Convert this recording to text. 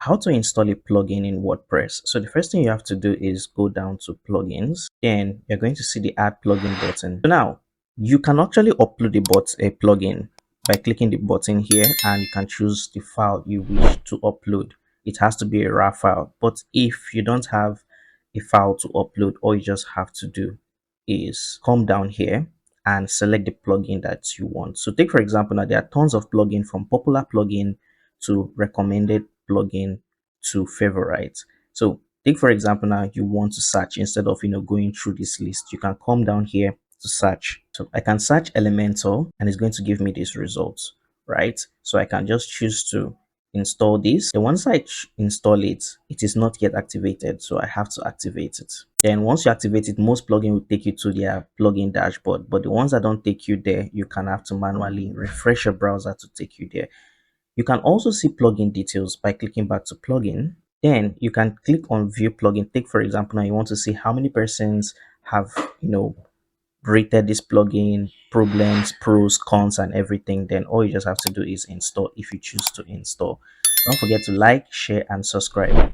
How to install a plugin in WordPress. So the first thing you have to do is go down to plugins. Then you're going to see the add plugin button. So now you can actually upload a plugin by clicking the button here, and you can choose the file you wish to upload. It has to be a raw file, but if you don't have a file to upload, all you just have to do is come down here and select the plugin that you want. So take for example, now there are tons of plugin, from popular plugin to recommended plugin to favorite. So take for example, now you want to search, instead of going through this list, you can come down here to search. So I can search Elementor and it's going to give me these results, right? So I can just choose to install this. And once I install it, it is not yet activated, so I have to activate it. Then once you activate it, most plugin will take you to their plugin dashboard, but the ones that don't take you there, you can have to manually refresh your browser to take you there. You can also see plugin details by clicking back to plugin. Then you can click on view plugin. Take for example, now you want to see how many persons have rated this plugin, problems, pros, cons, and everything. Then all you just have to do is install if you choose to install. Don't forget to like, share, and subscribe.